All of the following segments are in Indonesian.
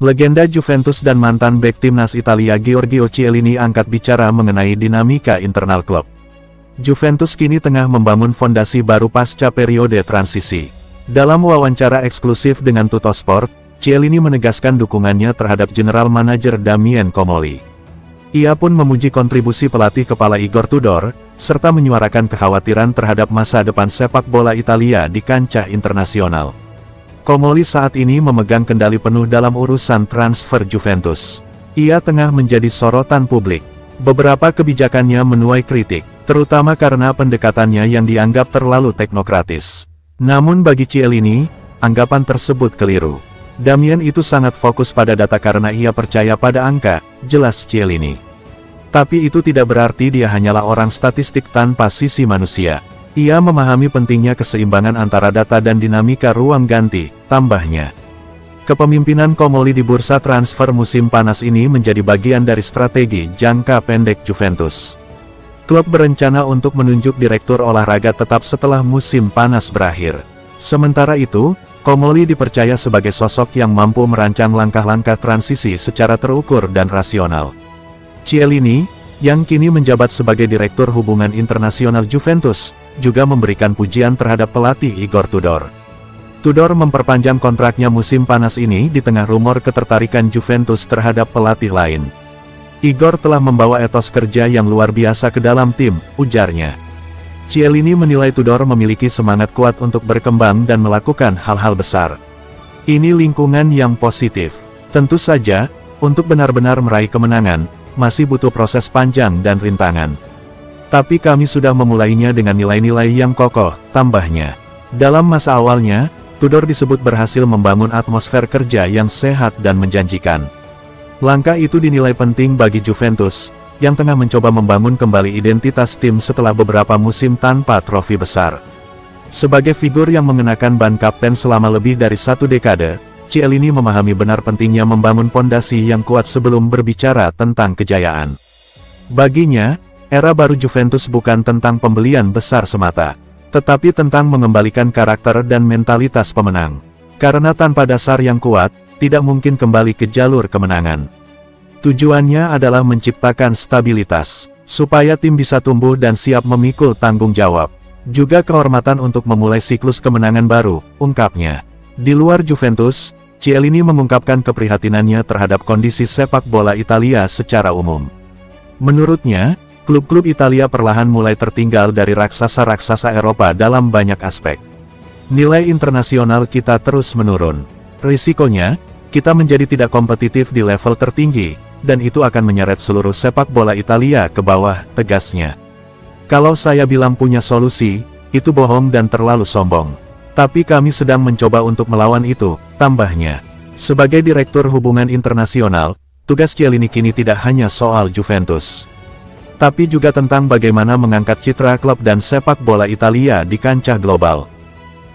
Legenda Juventus dan mantan bek timnas Italia Giorgio Chiellini angkat bicara mengenai dinamika internal klub. Juventus kini tengah membangun fondasi baru pasca periode transisi. Dalam wawancara eksklusif dengan Tuttosport, Chiellini menegaskan dukungannya terhadap General Manager Damien Comolli. Ia pun memuji kontribusi pelatih kepala Igor Tudor, serta menyuarakan kekhawatiran terhadap masa depan sepak bola Italia di kancah internasional. Comolli saat ini memegang kendali penuh dalam urusan transfer Juventus. Ia tengah menjadi sorotan publik. Beberapa kebijakannya menuai kritik, terutama karena pendekatannya yang dianggap terlalu teknokratis. Namun bagi Chiellini, anggapan tersebut keliru. Damien itu sangat fokus pada data karena ia percaya pada angka, jelas Chiellini. Tapi itu tidak berarti dia hanyalah orang statistik tanpa sisi manusia. Ia memahami pentingnya keseimbangan antara data dan dinamika ruang ganti, tambahnya. Kepemimpinan Comolli di bursa transfer musim panas ini menjadi bagian dari strategi jangka pendek Juventus. Klub berencana untuk menunjuk direktur olahraga tetap setelah musim panas berakhir. Sementara itu, Comolli dipercaya sebagai sosok yang mampu merancang langkah-langkah transisi secara terukur dan rasional. Chiellini, yang kini menjabat sebagai Direktur Hubungan Internasional Juventus, juga memberikan pujian terhadap pelatih Igor Tudor. Tudor memperpanjang kontraknya musim panas ini di tengah rumor ketertarikan Juventus terhadap pelatih lain. Igor telah membawa etos kerja yang luar biasa ke dalam tim, ujarnya. Chiellini menilai Tudor memiliki semangat kuat untuk berkembang dan melakukan hal-hal besar. Ini lingkungan yang positif. Tentu saja, untuk benar-benar meraih kemenangan, masih butuh proses panjang dan rintangan. Tapi kami sudah memulainya dengan nilai-nilai yang kokoh, tambahnya. Dalam masa awalnya, Tudor disebut berhasil membangun atmosfer kerja yang sehat dan menjanjikan. Langkah itu dinilai penting bagi Juventus, yang tengah mencoba membangun kembali identitas tim setelah beberapa musim tanpa trofi besar. Sebagai figur yang mengenakan ban kapten selama lebih dari 1 dekade, Chiellini memahami benar pentingnya membangun pondasi yang kuat sebelum berbicara tentang kejayaan. Baginya, era baru Juventus bukan tentang pembelian besar semata, tetapi tentang mengembalikan karakter dan mentalitas pemenang. Karena tanpa dasar yang kuat, tidak mungkin kembali ke jalur kemenangan. Tujuannya adalah menciptakan stabilitas, supaya tim bisa tumbuh dan siap memikul tanggung jawab. Juga kehormatan untuk memulai siklus kemenangan baru, ungkapnya. Di luar Juventus, Chiellini mengungkapkan keprihatinannya terhadap kondisi sepak bola Italia secara umum. Menurutnya, klub-klub Italia perlahan mulai tertinggal dari raksasa-raksasa Eropa dalam banyak aspek. Nilai internasional kita terus menurun. Risikonya, kita menjadi tidak kompetitif di level tertinggi, dan itu akan menyeret seluruh sepak bola Italia ke bawah, tegasnya. Kalau saya bilang punya solusi, itu bohong dan terlalu sombong. Tapi kami sedang mencoba untuk melawan itu, tambahnya. Sebagai Direktur Hubungan Internasional, tugas Chiellini kini tidak hanya soal Juventus, tapi juga tentang bagaimana mengangkat citra klub dan sepak bola Italia di kancah global.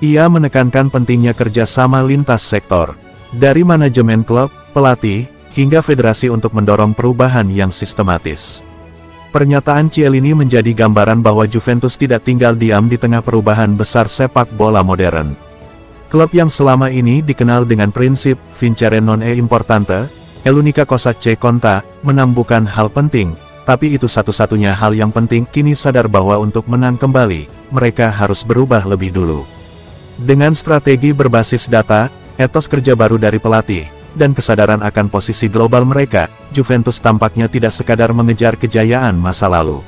Ia menekankan pentingnya kerjasama lintas sektor, dari manajemen klub, pelatih, hingga federasi untuk mendorong perubahan yang sistematis. Pernyataan Chiellini menjadi gambaran bahwa Juventus tidak tinggal diam di tengah perubahan besar sepak bola modern. Klub yang selama ini dikenal dengan prinsip vincere non è importante, e l'unica cosa che conta, menang bukan hal penting, tapi itu satu-satunya hal yang penting. Kini sadar bahwa untuk menang kembali, mereka harus berubah lebih dulu. Dengan strategi berbasis data, etos kerja baru dari pelatih, dan kesadaran akan posisi global mereka, Juventus tampaknya tidak sekadar mengejar kejayaan masa lalu.